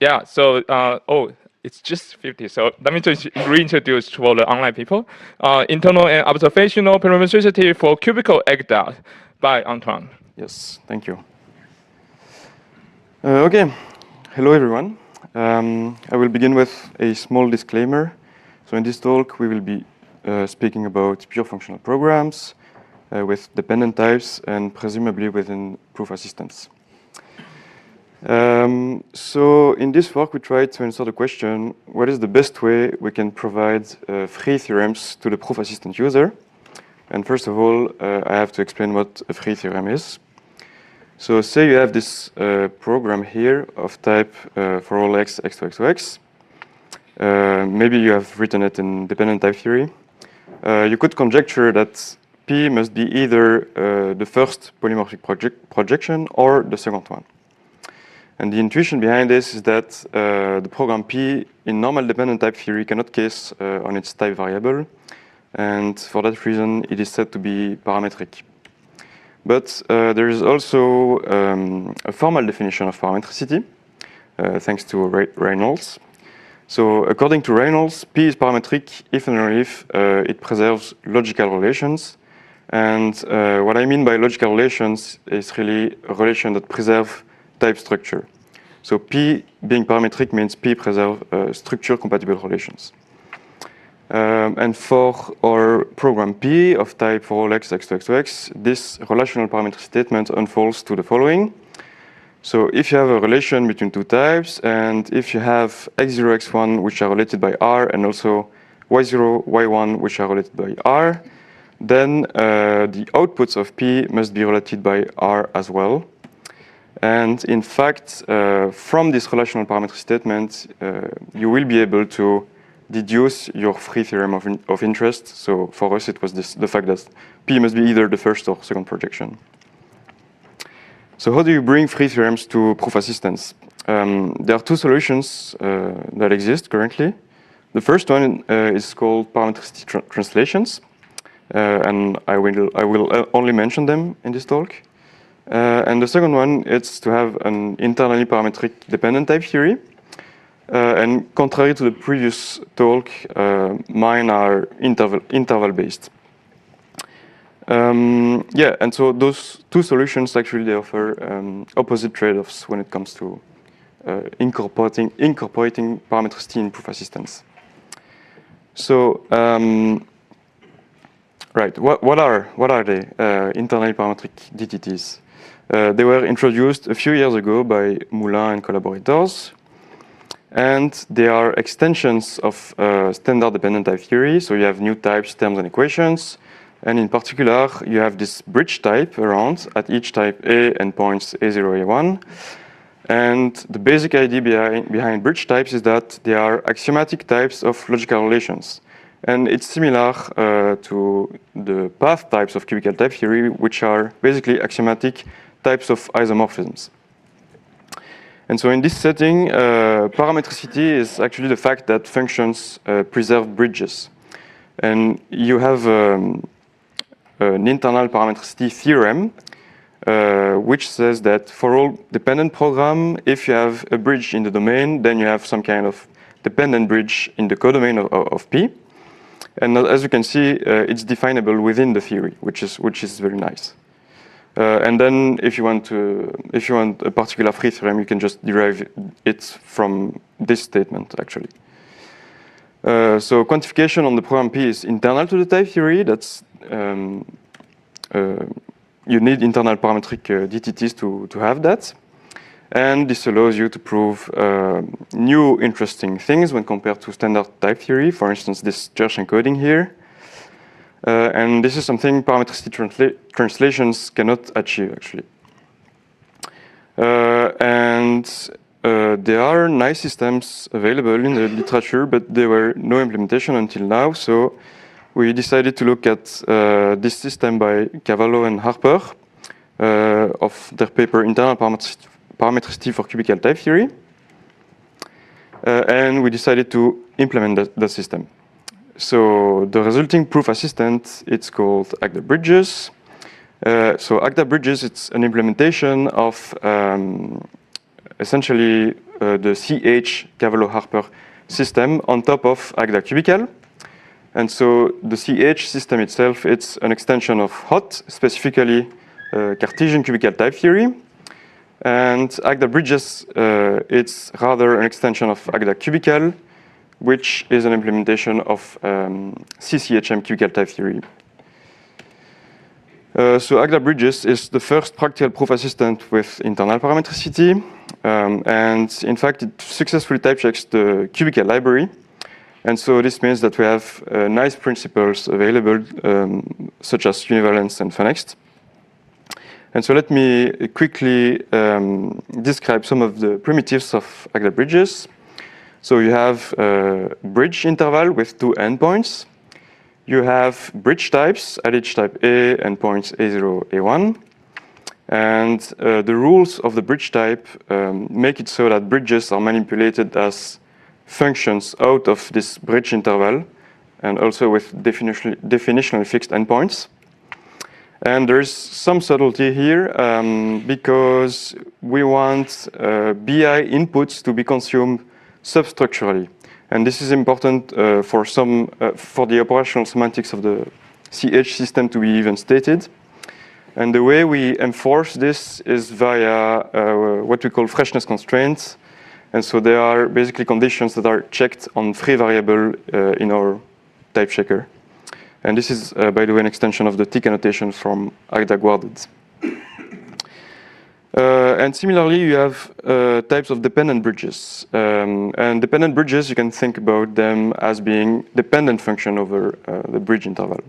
Yeah, so, it's just 50. So let me just reintroduce to all the online people. Internal and observational parametricity for Cubical Agda by Antoine. Yes, thank you. Okay, hello everyone. I will begin with a small disclaimer. So in this talk, we will be speaking about pure functional programs with dependent types and presumably within proof assistance. So in this work, we try to answer the question, what is the best way we can provide free theorems to the proof assistant user? And first of all, I have to explain what a free theorem is. So say you have this program here of type for all x, x to x to x. Maybe you have written it in dependent type theory. You could conjecture that P must be either the first polymorphic projection or the second one. And the intuition behind this is that the program P in normal dependent type theory cannot case on its type variable. And for that reason, it is said to be parametric. But there is also a formal definition of parametricity, thanks to Reynolds. So according to Reynolds, P is parametric if and only if it preserves logical relations. And what I mean by logical relations is really a relation that preserves type structure. So P being parametric means P preserves structure-compatible relations. And for our program P of type for all x, x to x to x, this relational parametric statement unfolds to the following. So if you have a relation between two types, and if you have x0, x1, which are related by R, and also y0, y1, which are related by R, then the outputs of P must be related by R as well. And in fact, from this relational parametric statement, you will be able to deduce your free theorem of interest. So for us, it was the fact that P must be either the first or second projection. So how do you bring free theorems to proof assistance? There are two solutions that exist currently. The first one is called parametricity translations. And I will only mention them in this talk. And the second one is to have an internally parametric dependent type theory. And contrary to the previous talk, mine are interval based. Yeah, and so those two solutions actually they offer opposite trade-offs when it comes to incorporating parametricity in proof assistance. So, right, what are they? Internally parametric DTTs. They were introduced a few years ago by Muylder and collaborators. And they are extensions of standard dependent type theory. So you have new types, terms, and equations. And in particular, you have this bridge type around at each type A and points A0, A1. And the basic idea behind bridge types is that they are axiomatic types of logical relations. And it's similar to the path types of cubical type theory, which are basically axiomatic types of isomorphisms. And so in this setting, parametricity is actually the fact that functions preserve bridges. And you have an internal parametricity theorem, which says that for all dependent program, if you have a bridge in the domain, then you have some kind of dependent bridge in the codomain of P. And as you can see, it's definable within the theory, which is very nice. And then if you want a particular free theorem, you can just derive it from this statement, actually. So quantification on the program P is internal to the type theory. That's you need internal parametric DTTs to have that. And this allows you to prove new interesting things when compared to standard type theory. For instance, this Church encoding here. And this is something parametricity translations cannot achieve, actually. And there are nice systems available in the literature, but there were no implementation until now. So we decided to look at this system by Cavallo and Harper of their paper Internal Parametricity for Cubical Type Theory. And we decided to implement that system. So the resulting proof assistant, it's called Agda Bridges. So Agda Bridges, it's an implementation of essentially the CH Cavallo-Harper system on top of Agda cubical. And so the CH system itself, it's an extension of HoTT, specifically Cartesian cubical type theory. And Agda bridges, it's rather an extension of Agda cubical, which is an implementation of CCHM cubical type theory. So Agda bridges is the first practical proof assistant with internal parametricity. And in fact, it successfully type checks the cubical library. And so this means that we have nice principles available, such as univalence and Fanext. And so let me quickly describe some of the primitives of Agda bridges. So you have a bridge interval with 2 endpoints. You have bridge types at each type A, endpoints A0, A1. And the rules of the bridge type make it so that bridges are manipulated as functions out of this bridge interval, and also with definitionally fixed endpoints. And there's some subtlety here because we want BI inputs to be consumed substructurally. And this is important for the operational semantics of the CH system to be even stated. And the way we enforce this is via what we call freshness constraints. And so there are basically conditions that are checked on free variable in our type checker. And this is, by the way, an extension of the tick annotation from Agda guarded. And similarly, you have types of dependent bridges. And dependent bridges, you can think about them as being dependent function over the bridge interval.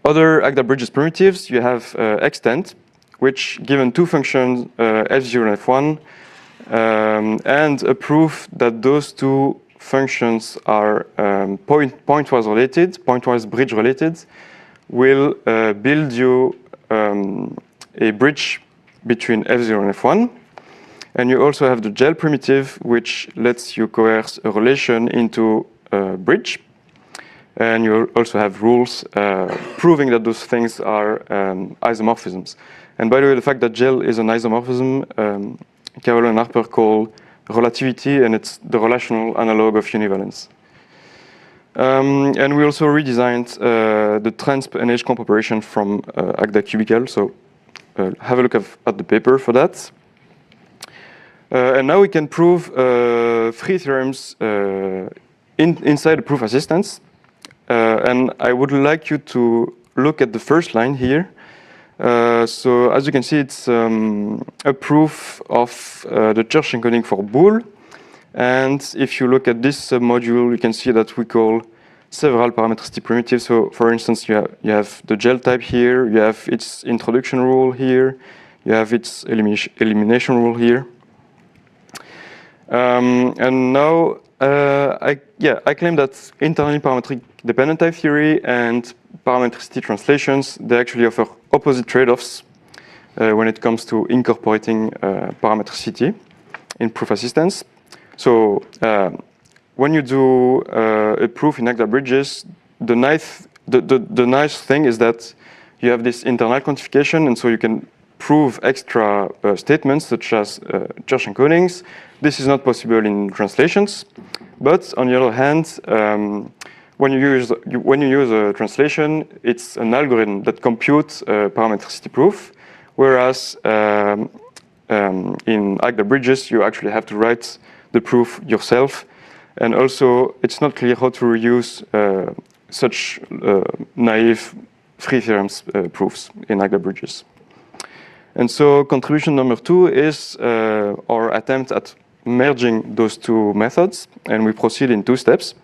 Other Agda bridges primitives, you have extent, which given 2 functions, f0 and f1, and a proof that those 2 functions are pointwise related, pointwise bridge related, will build you a bridge between f0 and f1. And you also have the gel primitive, which lets you coerce a relation into a bridge. And you also have rules proving that those things are isomorphisms. And by the way, the fact that gel is an isomorphism, Cavallo and Harper call relativity, and it's the relational analog of univalence. And we also redesigned the transp and h-comp operation from Agda cubical. So have a look at the paper for that. And now we can prove 3 theorems inside the proof assistance. And I would like you to look at the first line here. So as you can see, it's a proof of the Church encoding for bool. And if you look at this submodule, you can see that we call several parametricity primitives. So for instance, you have the gel type here, you have its introduction rule here, you have its elimination rule here. And now I claim that internally parametric dependent type theory and parametricity translations, they actually offer opposite trade-offs when it comes to incorporating parametricity in proof assistance. So when you do a proof in Agda bridges, the nice thing is that you have this internal quantification, and so you can prove extra statements such as Church encodings. This is not possible in translations, but on the other hand, when you use a translation, it's an algorithm that computes a parametricity proof, whereas in Agda bridges, you actually have to write the proof yourself. And also, it's not clear how to reuse such naive free theorems proofs in Agda bridges. And so contribution number 2 is our attempt at merging those 2 methods, and we proceed in 2 steps.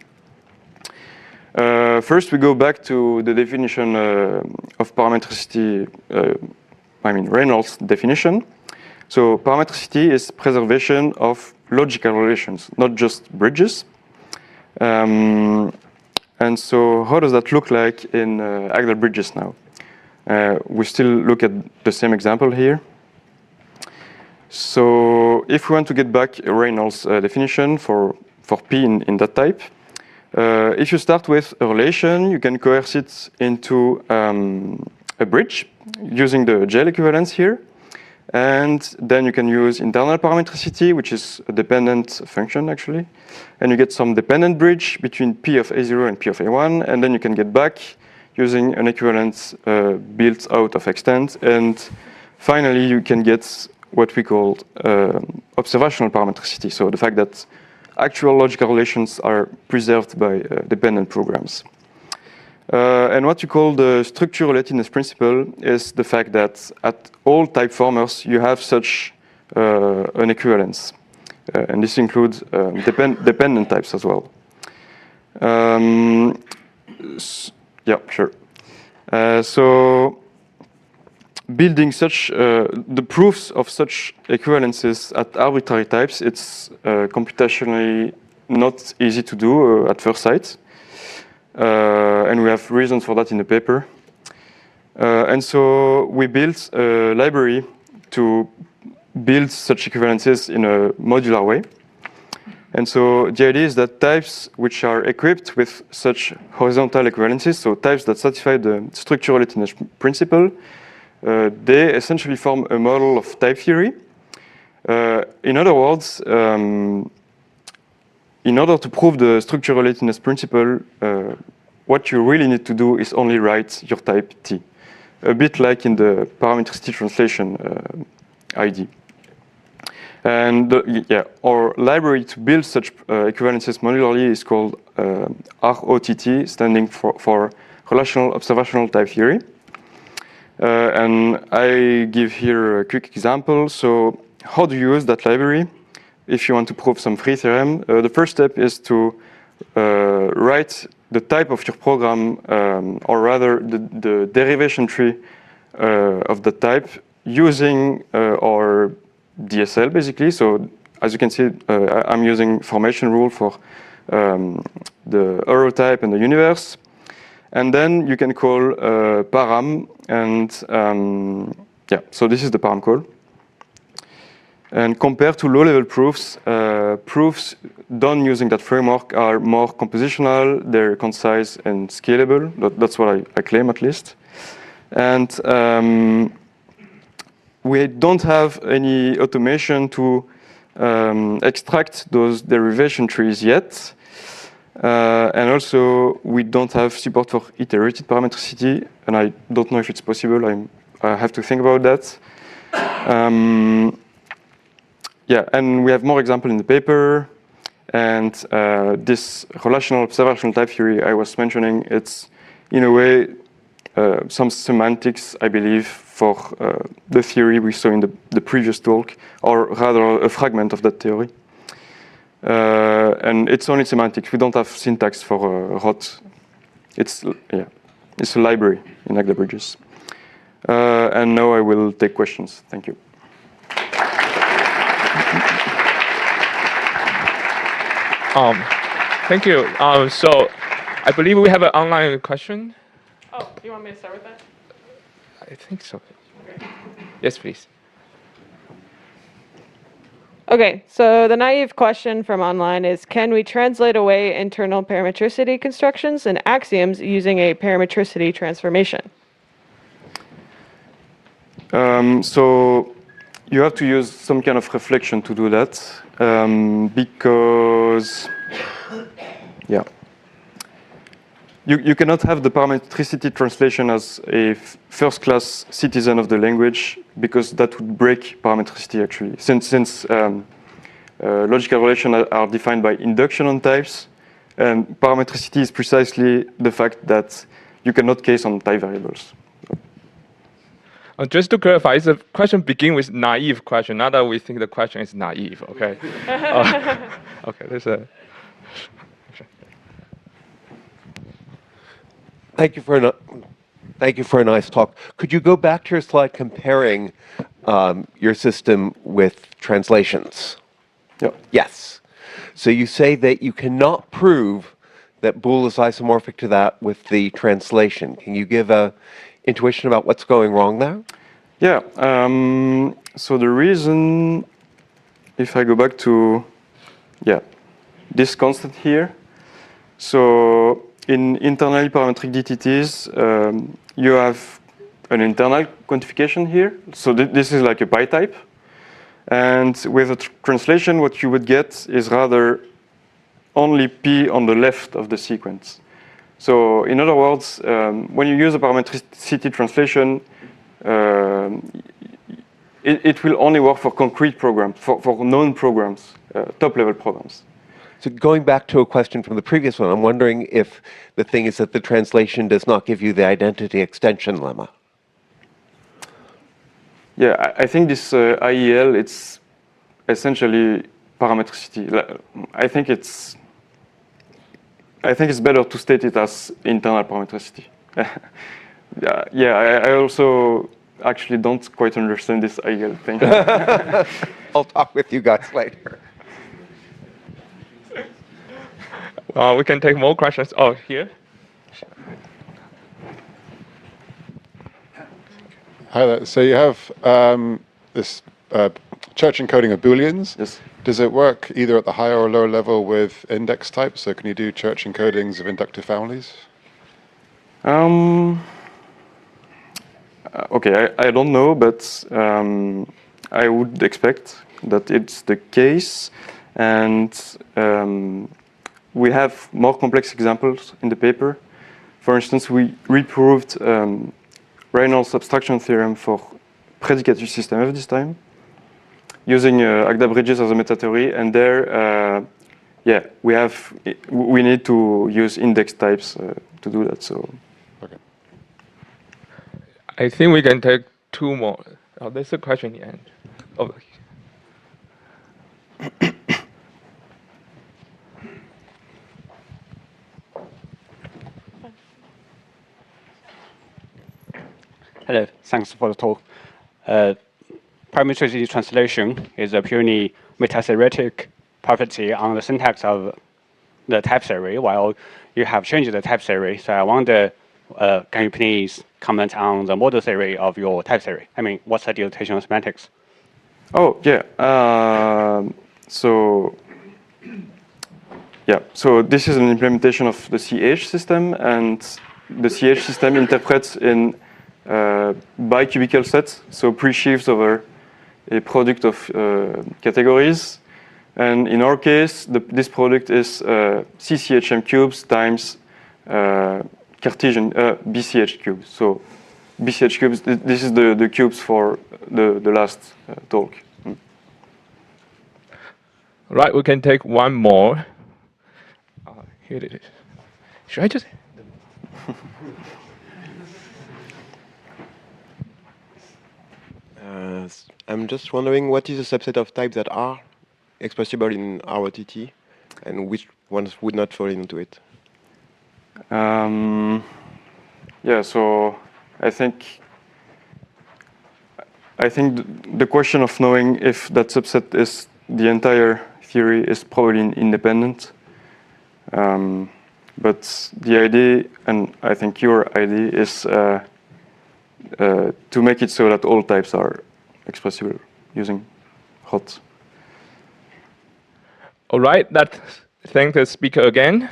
First, we go back to the definition of parametricity, Reynolds definition. So parametricity is preservation of logical relations, not just bridges. And so how does that look like in Agda bridges now? We still look at the same example here. So if we want to get back a Reynolds definition for P in that type, if you start with a relation, you can coerce it into a bridge using the gel equivalence here. And then you can use internal parametricity, which is a dependent function, actually. And you get some dependent bridge between P of A0 and P of A1. And then you can get back using an equivalence built out of extent. And finally, you can get what we call observational parametricity. So the fact that actual logical relations are preserved by dependent programs. And what you call the structure relatedness principle is the fact that at all type formers, you have such an equivalence. And this includes dependent types as well. Yeah, sure. So building such the proofs of such equivalences at arbitrary types, it's computationally not easy to do at first sight. And we have reasons for that in the paper. And so we built a library to build such equivalences in a modular way. And so the idea is that types which are equipped with such horizontal equivalences, so types that satisfy the structure relatedness principle, they essentially form a model of type theory. In other words, in order to prove the structure relatedness principle, what you really need to do is only write your type T, a bit like in the parametricity translation ID. And our library to build such equivalences modularly is called HoTT, standing for Relational Observational Type Theory. And I give here a quick example. So how do you use that library if you want to prove some free theorem? The first step is to write the type of your program, or rather the derivation tree of the type using our DSL, basically. So as you can see, I'm using formation rule for the arrow type and the universe. And then you can call param, and so this is the param call. And compared to low-level proofs, proofs done using that framework are more compositional, they're concise and scalable. That's what I claim, at least. And we don't have any automation to extract those derivation trees yet. And also, we don't have support for iterated parametricity, and I don't know if it's possible. I have to think about that. And we have more examples in the paper. And this relational observational type theory I was mentioning, it's in a way some semantics, I believe, for the theory we saw in the previous talk, or rather a fragment of that theory. And it's only semantics. We don't have syntax for HoTT. It's a library in Agda bridges. And now I will take questions. Thank you. Thank you. So I believe we have an online question. Oh, do you want me to start with that? I think so. Okay. Yes, please. Okay, so the naive question from online is, can we translate away internal parametricity constructions and axioms using a parametricity transformation? So you have to use some kind of reflection to do that, because, you cannot have the parametricity translation as a first-class citizen of the language, because that would break parametricity, actually. Since logical relations are defined by induction on types, and parametricity is precisely the fact that you cannot case on type variables. Just to clarify, the question begins with naive question, not that we think the question is naive, okay? Okay, there's a... Thank you for a nice talk. Could you go back to your slide comparing your system with translations? Yeah. Yes. So you say that you cannot prove that bool is isomorphic to that with the translation. Can you give a intuition about what's going wrong there? Yeah. So the reason, if I go back to, this constant here. So in internally parametric DTTs, you have an internal quantification here. So this is like a pi type. And with a translation, what you would get is rather only p on the left of the sequence. So in other words, when you use a parametricity translation, it will only work for concrete programs, for known programs, top-level programs. So going back to a question from the previous one, I'm wondering if the thing is that the translation does not give you the identity extension lemma. Yeah, I think this IEL, it's essentially parametricity. I think it's better to state it as internal parametricity. Yeah, I also actually don't quite understand this IEL thing. I'll talk with you guys later. We can take more questions. Oh, here. Hi there. So you have this church encoding of Booleans. Yes. Does it work either at the higher or lower level with index types? So can you do church encodings of inductive families? Okay, I don't know, but I would expect that it's the case. And we have more complex examples in the paper. For instance, we reproved Reynolds abstraction theorem for predicative system of this time, using Agda bridges as a meta theory. And there, yeah, we need to use index types to do that. So. Okay. I think we can take two more. Oh, there's a question in the end. Oh. Hello, thanks for the talk. Parametricity translation is a purely meta-theoretic property on the syntax of the type theory, while you have changed the type theory. So I wonder, can you please comment on the model theory of your type theory? I mean, what's the dilatation semantics? Oh, yeah. So this is an implementation of the CH system, and the CH system interprets in bicubical sets, so pre-sheaves over a product of categories. And in our case, this product is CCHM cubes times Cartesian BCH cubes. So BCH cubes, this is the cubes for the last talk. Right, we can take one more. Here it is. Should I just? I'm just wondering what is the subset of types that are expressible in HoTT and which ones would not fall into it? Yeah, so I think the question of knowing if that subset is the entire theory is probably independent. But the idea, and I think your idea, is to make it so that all types are expressible using HoTT. All right, thank the speaker again.